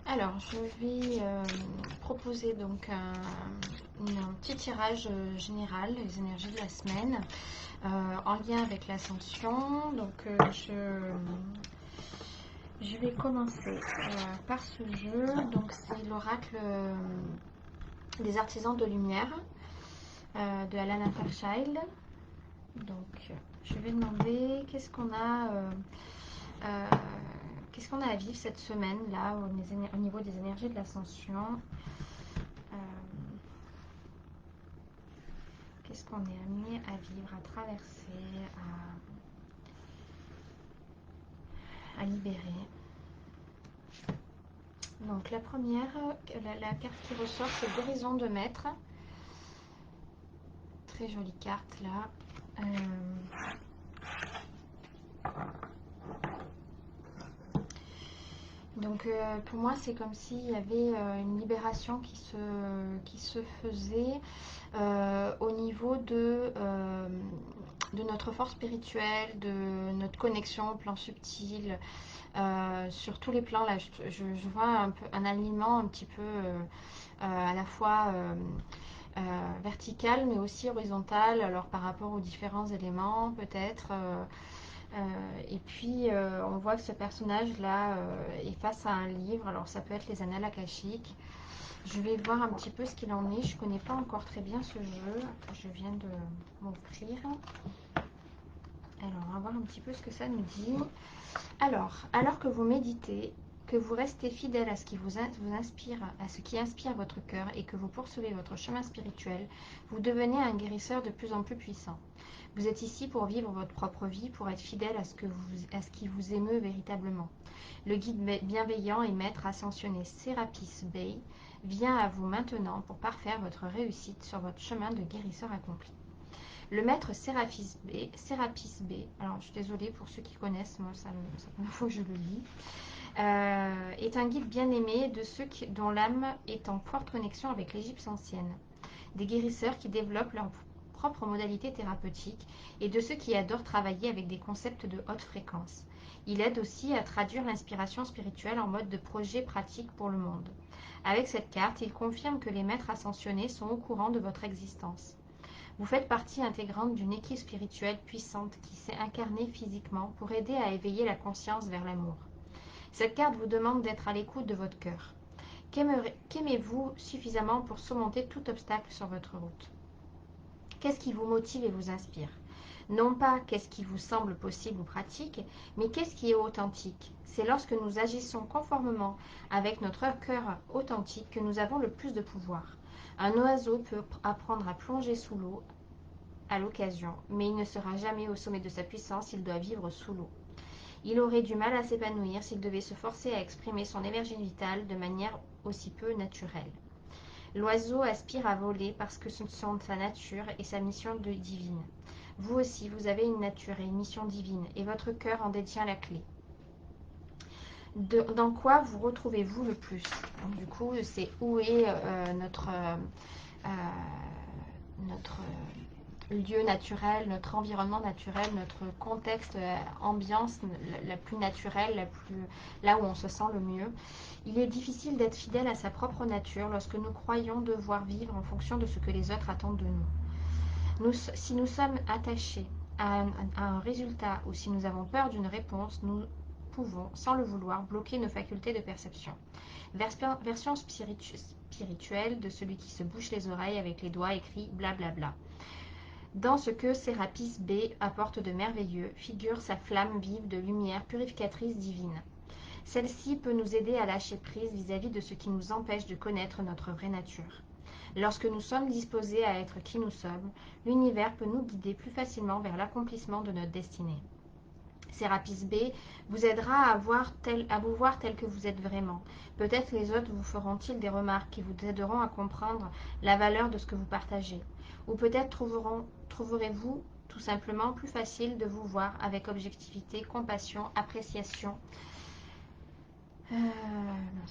Alors, je vais proposer donc un petit tirage général, les énergies de la semaine, en lien avec l'ascension. Donc, je vais commencer par ce jeu. Donc, c'est l'oracle des artisans de lumière de Alana Fairchild. Donc, je vais demander qu'est-ce qu'on a à vivre cette semaine là au niveau des énergies de l'ascension. Qu'est-ce qu'on est amené à vivre, à traverser, à libérer. Donc la première, la carte qui ressort, c'est l'horizon de maître. Très jolie carte là. Donc pour moi, c'est comme s'il y avait une libération qui se faisait au niveau de notre force spirituelle, de notre connexion au plan subtil, sur tous les plans. Là, je vois un alignement un petit peu à la fois vertical, mais aussi horizontal, alors par rapport aux différents éléments, peut-être. Et puis, on voit que ce personnage-là est face à un livre. Alors, ça peut être les Annales Akashiques. Je vais voir un petit peu ce qu'il en est. Je ne connais pas encore très bien ce jeu. Je viens de m'offrir. Alors, on va voir un petit peu ce que ça nous dit. Alors que vous méditez, que vous restez fidèle à ce qui vous inspire, à ce qui inspire votre cœur et que vous poursuivez votre chemin spirituel, vous devenez un guérisseur de plus en plus puissant. Vous êtes ici pour vivre votre propre vie, pour être fidèle à ce qui vous émeut véritablement. Le guide bienveillant et maître ascensionné Serapis Bey vient à vous maintenant pour parfaire votre réussite sur votre chemin de guérisseur accompli. Le maître Serapis B, alors je suis désolée pour ceux qui connaissent, moi ça me faut que je le lis, est un guide bien-aimé de ceux dont l'âme est en forte connexion avec l'Égypte ancienne, des guérisseurs qui développent leur propre modalité thérapeutique et de ceux qui adorent travailler avec des concepts de haute fréquence. Il aide aussi à traduire l'inspiration spirituelle en mode de projet pratique pour le monde. Avec cette carte, il confirme que les maîtres ascensionnés sont au courant de votre existence. Vous faites partie intégrante d'une équipe spirituelle puissante qui s'est incarnée physiquement pour aider à éveiller la conscience vers l'amour. Cette carte vous demande d'être à l'écoute de votre cœur. Qu'aimez-vous suffisamment pour surmonter tout obstacle sur votre route? Qu'est-ce qui vous motive et vous inspire? Non pas qu'est-ce qui vous semble possible ou pratique, mais qu'est-ce qui est authentique? C'est lorsque nous agissons conformément avec notre cœur authentique que nous avons le plus de pouvoir. Un oiseau peut apprendre à plonger sous l'eau à l'occasion, mais il ne sera jamais au sommet de sa puissance s'il doit vivre sous l'eau. Il aurait du mal à s'épanouir s'il devait se forcer à exprimer son énergie vitale de manière aussi peu naturelle. L'oiseau aspire à voler parce que ce sont sa nature et sa mission divine. Vous aussi, vous avez une nature et une mission divine, et votre cœur en détient la clé. Dans quoi vous retrouvez-vous le plus? Donc, du coup, c'est où est notre lieu naturel, notre environnement naturel, notre contexte, ambiance la plus naturelle, là où on se sent le mieux. Il est difficile d'être fidèle à sa propre nature lorsque nous croyons devoir vivre en fonction de ce que les autres attendent de nous. Si nous sommes attachés à un résultat ou si nous avons peur d'une réponse, nous pouvons, sans le vouloir, bloquer nos facultés de perception. Version spirituelle de celui qui se bouche les oreilles avec les doigts et crie blablabla. Dans ce que Serapis B apporte de merveilleux, figure sa flamme vive de lumière purificatrice divine. Celle-ci peut nous aider à lâcher prise vis-à-vis de ce qui nous empêche de connaître notre vraie nature. Lorsque nous sommes disposés à être qui nous sommes, l'univers peut nous guider plus facilement vers l'accomplissement de notre destinée. Serapis B vous aidera à vous voir tel que vous êtes vraiment. Peut-être les autres vous feront-ils des remarques qui vous aideront à comprendre la valeur de ce que vous partagez. Ou peut-être trouverez-vous tout simplement plus facile de vous voir avec objectivité, compassion, appréciation.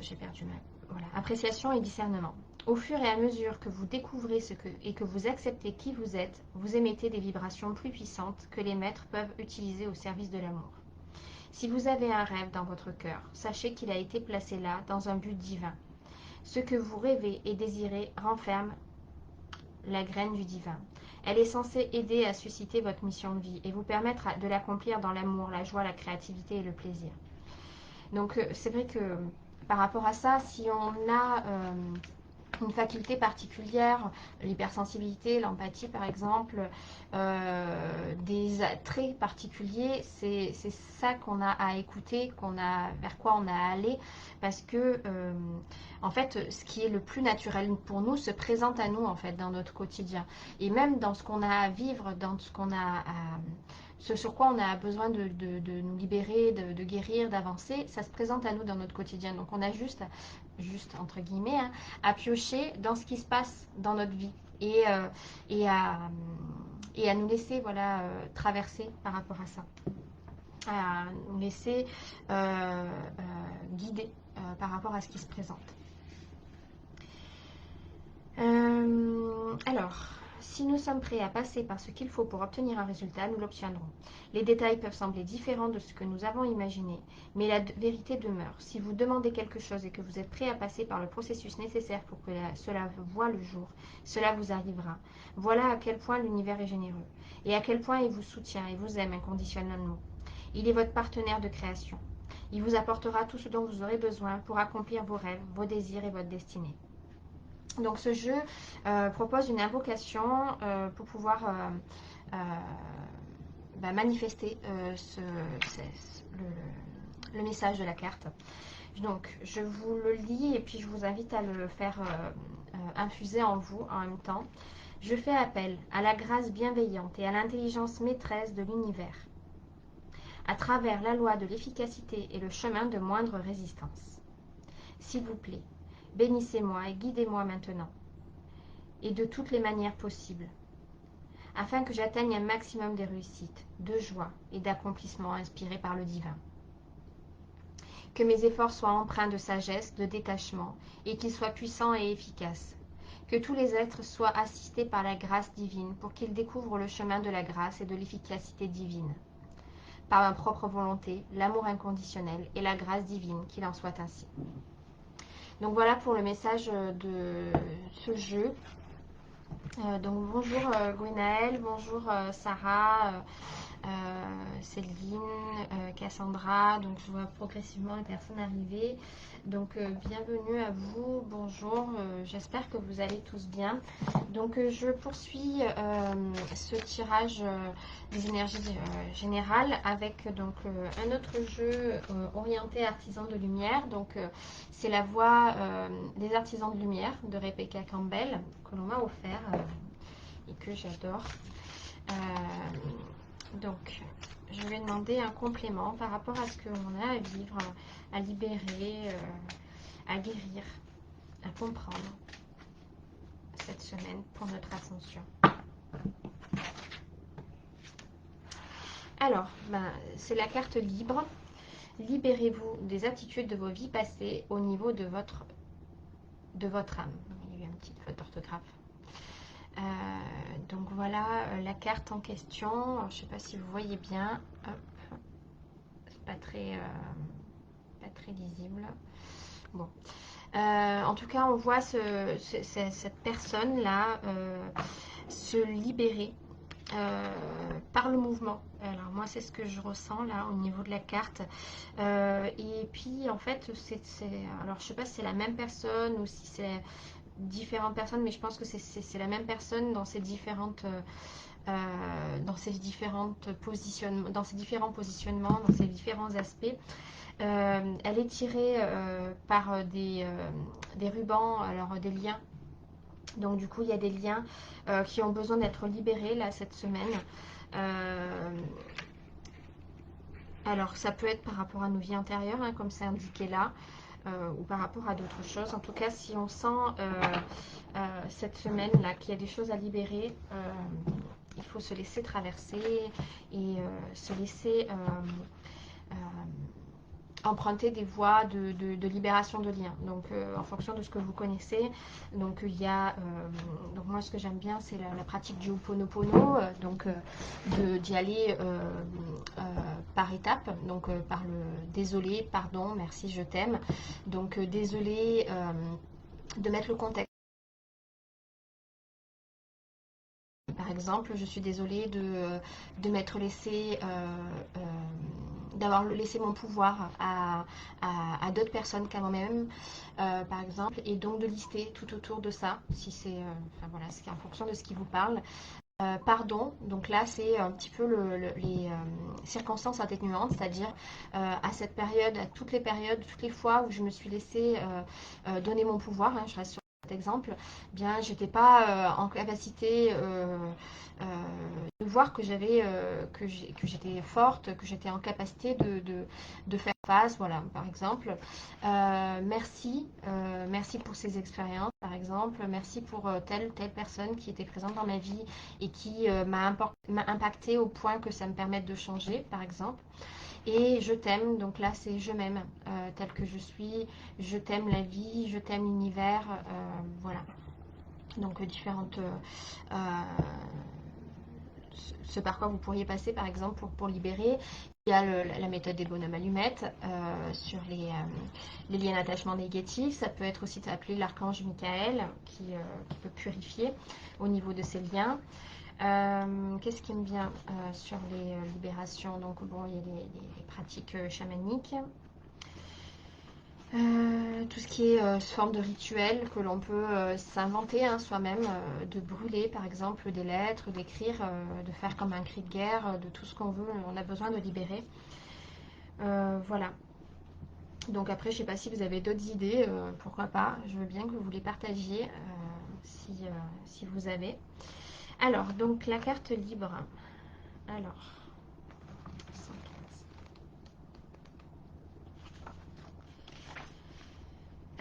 J'ai perdu ma... Voilà, appréciation et discernement. Au fur et à mesure que vous découvrez et que vous acceptez qui vous êtes, vous émettez des vibrations plus puissantes que les maîtres peuvent utiliser au service de l'amour. Si vous avez un rêve dans votre cœur, sachez qu'il a été placé là dans un but divin. Ce que vous rêvez et désirez renferme la graine du divin. Elle est censée aider à susciter votre mission de vie et vous permettre de l'accomplir dans l'amour, la joie, la créativité et le plaisir. Donc c'est vrai que par rapport à ça, si on a une faculté particulière, l'hypersensibilité, l'empathie par exemple, des traits particuliers, c'est ça qu'on a à écouter, vers quoi on a à aller, parce que en fait, ce qui est le plus naturel pour nous se présente à nous en fait dans notre quotidien, et même dans ce qu'on a à vivre, dans ce qu'on a ce sur quoi on a besoin de nous libérer, de guérir, d'avancer, ça se présente à nous dans notre quotidien. Donc on a juste entre guillemets, hein, à piocher dans ce qui se passe dans notre vie et à nous laisser voilà, traverser par rapport à ça, à nous laisser guider par rapport à ce qui se présente. Alors, si nous sommes prêts à passer par ce qu'il faut pour obtenir un résultat, nous l'obtiendrons. Les détails peuvent sembler différents de ce que nous avons imaginé, mais la vérité demeure. Si vous demandez quelque chose et que vous êtes prêt à passer par le processus nécessaire pour que cela voie le jour, cela vous arrivera. Voilà à quel point l'univers est généreux, et à quel point il vous soutient et vous aime inconditionnellement. Il est votre partenaire de création. Il vous apportera tout ce dont vous aurez besoin pour accomplir vos rêves, vos désirs et votre destinée. Donc ce jeu propose une invocation pour pouvoir manifester le message de la carte. Donc je vous le lis et puis je vous invite à le faire infuser en vous en même temps. Je fais appel à la grâce bienveillante et à l'intelligence maîtresse de l'univers, à travers la loi de l'efficacité et le chemin de moindre résistance. S'il vous plaît, bénissez-moi et guidez-moi maintenant, et de toutes les manières possibles, afin que j'atteigne un maximum de réussite, de joie et d'accomplissement inspirés par le divin. Que mes efforts soient empreints de sagesse, de détachement, et qu'ils soient puissants et efficaces. Que tous les êtres soient assistés par la grâce divine pour qu'ils découvrent le chemin de la grâce et de l'efficacité divine. Par ma propre volonté, l'amour inconditionnel et la grâce divine, qu'il en soit ainsi. Donc voilà pour le message de ce jeu. Donc bonjour Gwenaëlle, bonjour Sarah, Céline, Cassandra. Donc je vois progressivement les personnes arriver. Donc bienvenue à vous, bonjour, j'espère que vous allez tous bien. Donc je poursuis ce tirage des énergies générales avec donc un autre jeu orienté artisans de lumière. Donc c'est la voix des artisans de lumière de Rebecca Campbell que l'on m'a offert et que j'adore. Donc je vais demander un complément par rapport à ce qu'on a à vivre, à libérer, à guérir, à comprendre cette semaine pour notre ascension. Alors, c'est la carte libre. Libérez-vous des attitudes de vos vies passées au niveau de votre âme. Il y a eu une petite faute d'orthographe. Donc voilà la carte en question. Alors, je ne sais pas si vous voyez bien. Hop. C'est pas très lisible. Bon. En tout cas, on voit cette personne-là se libérer par le mouvement. Alors moi, c'est ce que je ressens là au niveau de la carte. Et puis, en fait, alors je sais pas si c'est la même personne ou si c'est différentes personnes, mais je pense que c'est la même personne dans ces différents positionnements, dans ces différents aspects. Elle est tirée par des rubans, alors des liens. Donc du coup, il y a des liens qui ont besoin d'être libérés là cette semaine. Alors ça peut être par rapport à nos vies antérieures, hein, comme c'est indiqué là. Ou par rapport à d'autres choses. En tout cas, si on sent cette semaine-là qu'il y a des choses à libérer, il faut se laisser traverser et se laisser emprunter des voies de libération de liens. Donc, en fonction de ce que vous connaissez, donc il y a, donc moi ce que j'aime bien, c'est la pratique du Ho'oponopono, donc d'y aller par étapes, donc par le désolé, pardon, merci, je t'aime. Donc désolé de mettre le contexte. Par exemple, je suis désolée de m'être laissé, d'avoir laissé mon pouvoir à d'autres personnes qu'à moi-même, par exemple, et donc de lister tout autour de ça, si c'est, enfin voilà, c'est en fonction de ce qui vous parle. Pardon, donc là c'est un petit peu les circonstances atténuantes, c'est-à-dire à cette période, à toutes les périodes, toutes les fois où je me suis laissé donner mon pouvoir, hein, je reste sur cet exemple, eh bien j'étais pas en capacité euh, de voir que j'étais forte, que j'étais en capacité de faire face, voilà, par exemple. Merci pour ces expériences, par exemple, merci pour telle personne qui était présente dans ma vie et qui m'a impacté au point que ça me permette de changer, par exemple. Et je t'aime, donc là c'est je m'aime tel que je suis, je t'aime la vie, je t'aime l'univers, voilà. Donc différentes euh, ce par quoi vous pourriez passer par exemple pour libérer. Il y a la méthode des bonhommes allumettes sur les liens d'attachement négatifs. Ça peut être aussi appelé l'archange Michael qui peut purifier au niveau de ces liens. Qu'est-ce qui me vient sur les libérations? Donc bon, il y a les pratiques chamaniques. Tout ce qui est forme de rituel que l'on peut s'inventer hein, soi-même, de brûler par exemple des lettres, d'écrire, de faire comme un cri de guerre, de tout ce qu'on veut, on a besoin de libérer. Voilà. Donc après, je ne sais pas si vous avez d'autres idées, pourquoi pas, je veux bien que vous les partagiez si vous avez. Alors, donc la carte libre. Alors, 115.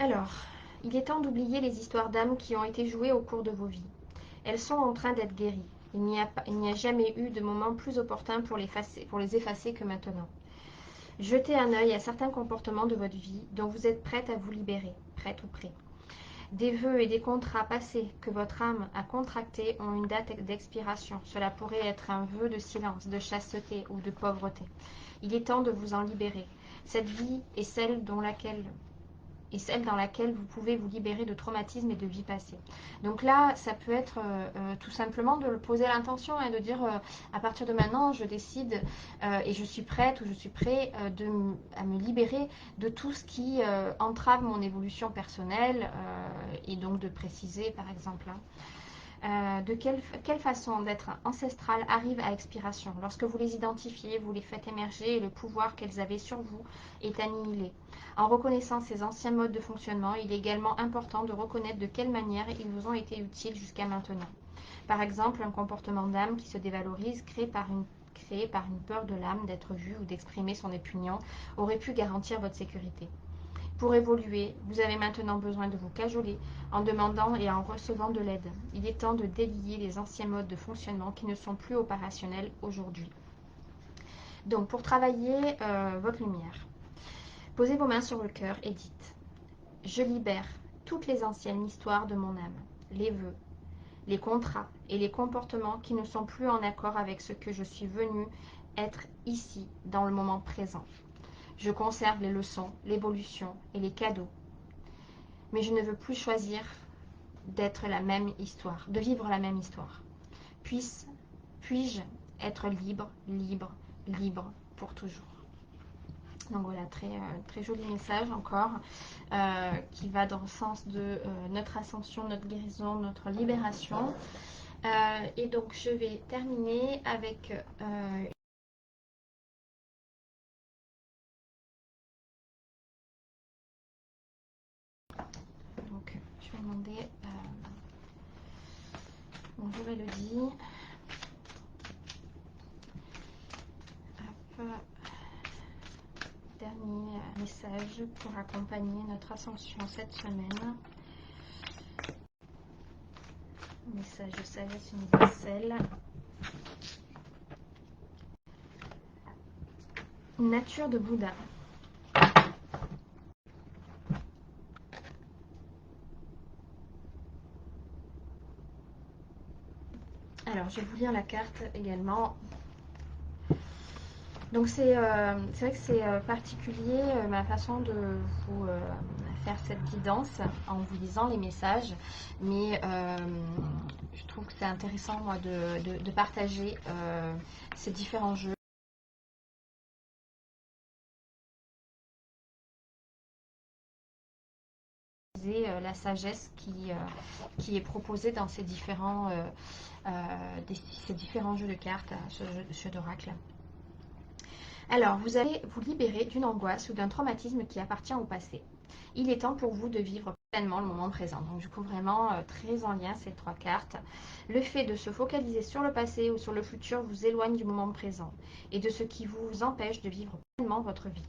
Alors, il est temps d'oublier les histoires d'âmes qui ont été jouées au cours de vos vies. Elles sont en train d'être guéries. Il n'y a jamais eu de moment plus opportun pour les effacer que maintenant. Jetez un œil à certains comportements de votre vie dont vous êtes prête à vous libérer, prête ou prêt. Des vœux et des contrats passés que votre âme a contractés ont une date d'expiration. Cela pourrait être un vœu de silence, de chasteté ou de pauvreté. Il est temps de vous en libérer. Cette vie est celle dans laquelle vous pouvez vous libérer de traumatismes et de vies passées. Donc là, ça peut être tout simplement de poser l'intention et de dire à partir de maintenant, je décide et je suis prête ou je suis prêt à me libérer de tout ce qui entrave mon évolution personnelle et donc de préciser par exemple. De quelle façon d'être ancestral arrive à expiration. Lorsque vous les identifiez, vous les faites émerger et le pouvoir qu'elles avaient sur vous est annihilé. En reconnaissant ces anciens modes de fonctionnement, il est également important de reconnaître de quelle manière ils vous ont été utiles jusqu'à maintenant. Par exemple, un comportement d'âme qui se dévalorise créé par une peur de l'âme d'être vue ou d'exprimer son opinion aurait pu garantir votre sécurité. Pour évoluer, vous avez maintenant besoin de vous cajoler en demandant et en recevant de l'aide. Il est temps de délier les anciens modes de fonctionnement qui ne sont plus opérationnels aujourd'hui. Donc, pour travailler votre lumière, posez vos mains sur le cœur et dites « Je libère toutes les anciennes histoires de mon âme, les vœux, les contrats et les comportements qui ne sont plus en accord avec ce que je suis venu être ici, dans le moment présent. Je conserve les leçons, l'évolution et les cadeaux. Mais je ne veux plus choisir d'être la même histoire, de vivre la même histoire. Puis-je être libre, libre, libre pour toujours. » Donc voilà, très joli message encore, qui va dans le sens de notre ascension, notre guérison, notre libération. Et donc je vais terminer avec donc je vais demander bonjour Elodie. Hop. Dernier message pour accompagner notre ascension cette semaine. Message de sagesse universelle. Nature de Bouddha. Alors, je vais vous lire la carte également. Donc c'est vrai que c'est particulier ma façon de vous faire cette guidance en vous lisant les messages, mais je trouve que c'est intéressant moi de partager ces différents jeux. La sagesse qui est proposée dans ces différents jeux de cartes, ce jeu d'oracle. Alors, vous allez vous libérer d'une angoisse ou d'un traumatisme qui appartient au passé. Il est temps pour vous de vivre pleinement le moment présent. Donc, du coup, vraiment très en lien ces trois cartes. Le fait de se focaliser sur le passé ou sur le futur vous éloigne du moment présent et de ce qui vous empêche de vivre pleinement votre vie.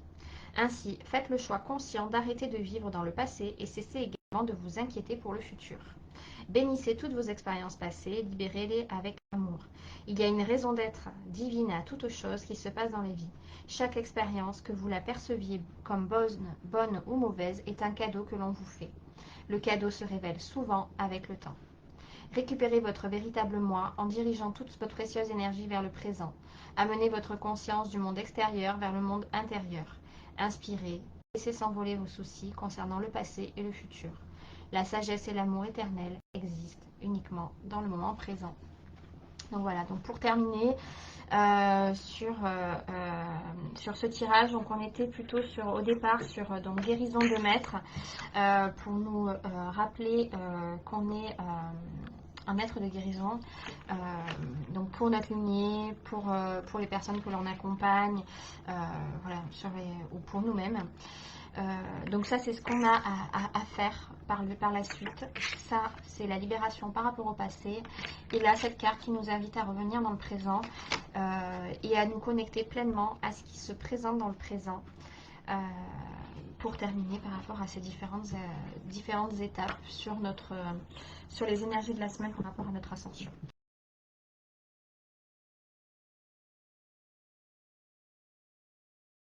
Ainsi, faites le choix conscient d'arrêter de vivre dans le passé et cessez également de vous inquiéter pour le futur. Bénissez toutes vos expériences passées, libérez-les avec amour. Il y a une raison d'être divine à toute chose qui se passe dans les vies. Chaque expérience, que vous la perceviez comme bonne ou mauvaise, est un cadeau que l'on vous fait. Le cadeau se révèle souvent avec le temps. Récupérez votre véritable moi en dirigeant toute votre précieuse énergie vers le présent. Amenez votre conscience du monde extérieur vers le monde intérieur. Inspirez, laissez s'envoler vos soucis concernant le passé et le futur. La sagesse et l'amour éternel existent uniquement dans le moment présent. Donc voilà, donc pour terminer sur ce tirage, donc on était plutôt au départ sur donc guérison de maître pour nous rappeler qu'on est un être de guérison, donc pour notre lignée, pour les personnes que l'on accompagne, voilà, ou pour nous-mêmes. Donc ça, c'est ce qu'on a à faire par la suite. Ça, c'est la libération par rapport au passé. Et là, cette carte qui nous invite à revenir dans le présent et à nous connecter pleinement à ce qui se présente dans le présent. Pour terminer par rapport à ces différentes étapes sur les énergies de la semaine par rapport à notre ascension.